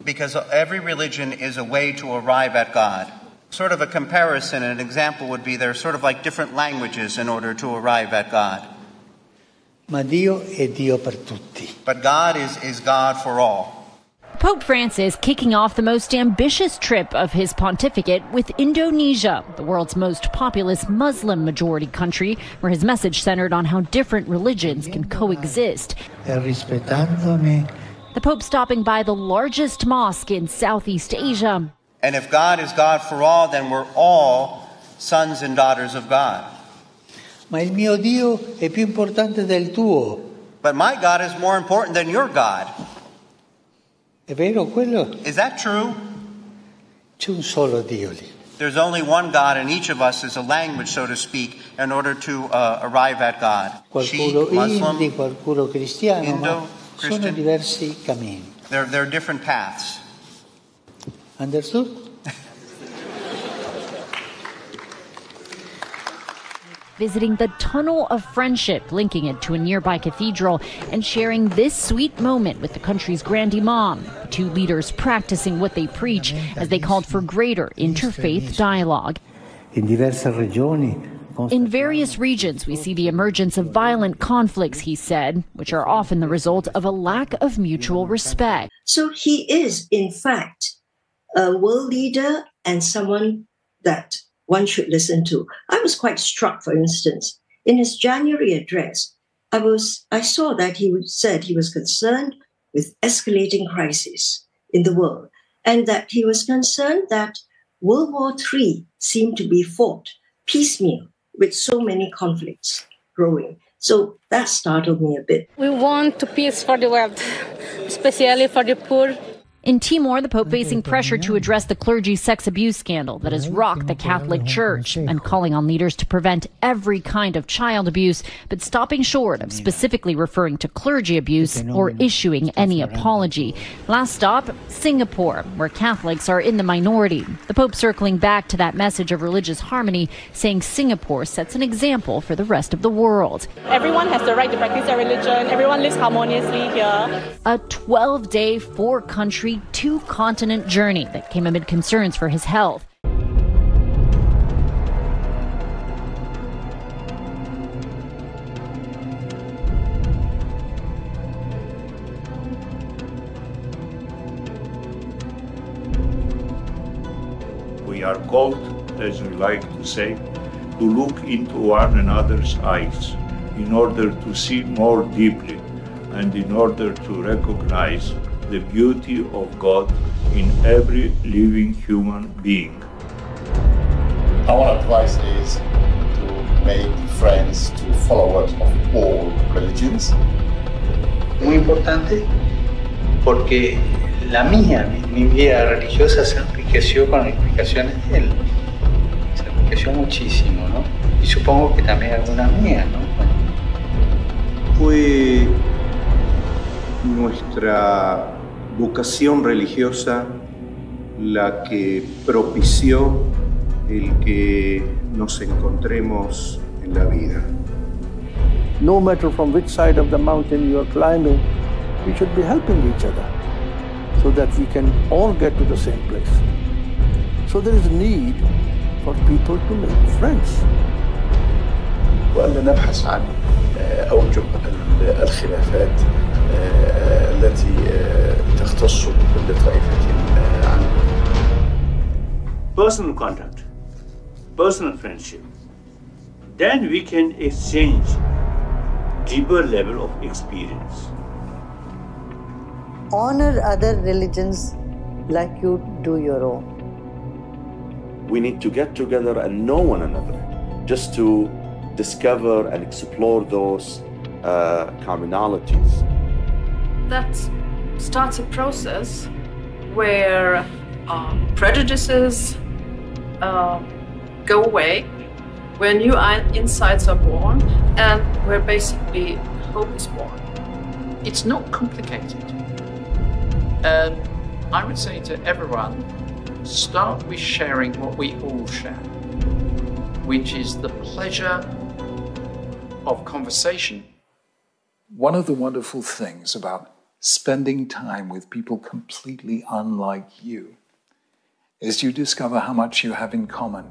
Because every religion is a way to arrive at God. Sort of a comparison, an example would be they're sort of like different languages in order to arrive at God. Ma Dio è Dio per tutti. But God is God for all. Pope Francis kicking off the most ambitious trip of his pontificate with Indonesia, the world's most populous Muslim-majority country, where his message centered on how different religions can coexist. Rispetándome. The Pope stopping by the largest mosque in Southeast Asia. And if God is God for all, then we're all sons and daughters of God. Ma il mio Dio è più importante del tuo. But my God is more important than your God. È vero quello? Is that true? C'è un solo Dio lì. There's only one God, and each of us is a language, so to speak, in order to arrive at God. Qualcuno Muslim, Indi, qualcuno cristiano, Indo, ma Christian. sono diversi cammini. There are different paths. Understood? Visiting the Tunnel of Friendship, linking it to a nearby cathedral, and sharing this sweet moment with the country's Grand Imam, the two leaders practicing what they preach as they called for greater interfaith dialogue. In diverse regioni. In various regions, we see the emergence of violent conflicts, he said, which are often the result of a lack of mutual respect. So he is, in fact, a world leader and someone that one should listen to. I was quite struck, for instance, in his January address, I saw that he said he was concerned with escalating crises in the world, and that he was concerned that World War III seemed to be fought piecemeal with so many conflicts growing. So that startled me a bit. We want peace for the world, especially for the poor. In Timor, the Pope facing pressure to address the clergy sex abuse scandal that has rocked the Catholic Church and calling on leaders to prevent every kind of child abuse, but stopping short of specifically referring to clergy abuse or issuing any apology. Last stop, Singapore, where Catholics are in the minority. The Pope circling back to that message of religious harmony, saying Singapore sets an example for the rest of the world. Everyone has the right to practice their religion. Everyone lives harmoniously here. A 12-day, 4-country, 2-continent journey that came amid concerns for his health. We are called, as we like to say, to look into one another's eyes in order to see more deeply and in order to recognize the beauty of God in every living human being. Our advice is to make friends to followers of all religions. Muy importante porque mi vida religiosa se enriqueció con las explicaciones de él. Se enriqueció muchísimo, ¿no? Y supongo que también algunas mías, ¿no? Fue nuestra vocación religiosa la que propició el que nos encontremos en la vida. No matter from which side of the mountain you are climbing, we should be helping each other so that we can all get to the same place. So there is need for people to make friends. وألا نبحث عن أوجه الخلافات التي تختص بكل طائفة عنه. Personal contact, personal friendship. Then we can exchange deeper level of experience. Honor other religions like you do your own. We need to get together and know one another, just to discover and explore those commonalities. That starts a process where prejudices go away, where new insights are born, and where basically hope is born. It's not complicated. And I would say to everyone, start with sharing what we all share, which is the pleasure of conversation. One of the wonderful things about spending time with people completely unlike you, as you discover how much you have in common.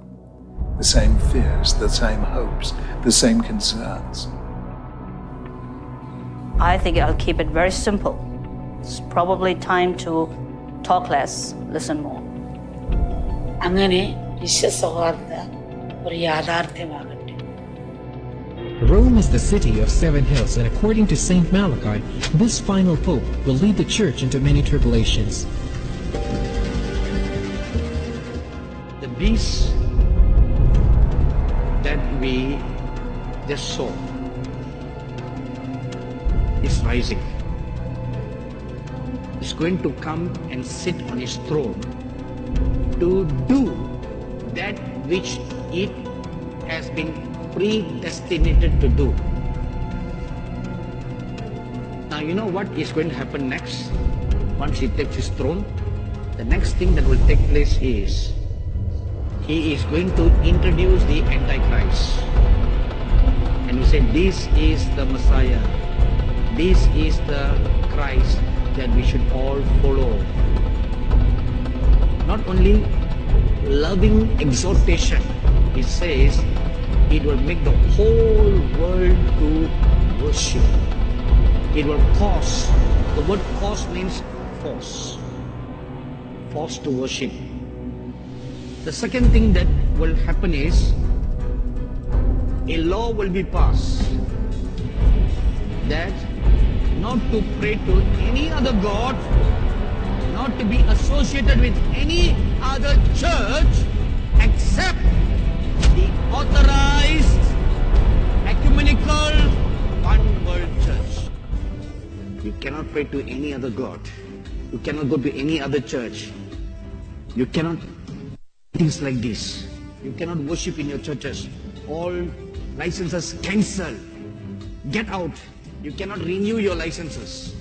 The same fears, the same hopes, the same concerns. I think I'll keep it very simple. It's probably time to talk less, listen more. അങ്ങനെ വിശ്വസൗഹാർദ്ദ ഒരു യാഥാർത്ഥ്യമാകട്ടെ. Rome is the city of 7 hills, and according to Saint Malachi, this final pope will lead the church into many tribulations. The beast that we just saw is rising. It's going to come and sit on his throne to do that which it has been predestinated to do. Now you know what is going to happen next once he takes his throne? The next thing that will take place is he is going to introduce the Antichrist. And he said, this is the Messiah. This is the Christ that we should all follow. Not only loving exhortation, it says it will make the whole world to worship. It will cause, the word cause means force. Force to worship. The second thing that will happen is a law will be passed that not to pray to any other god, not to be associated with any other church except the authorized ecumenical one world church. You cannot pray to any other god. You cannot go to any other church. You cannot things like this. You cannot worship in your churches. All licenses cancelled. Get out. You cannot renew your licenses.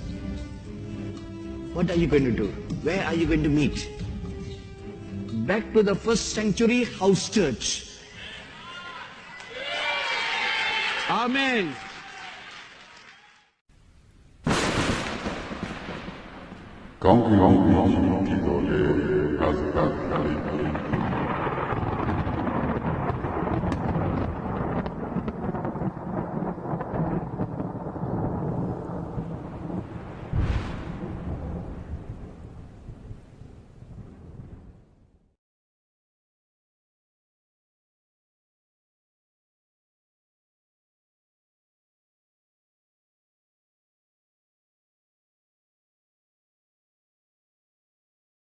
What are you going to do? Where are you going to meet? Back to the first century house church. Amen. Con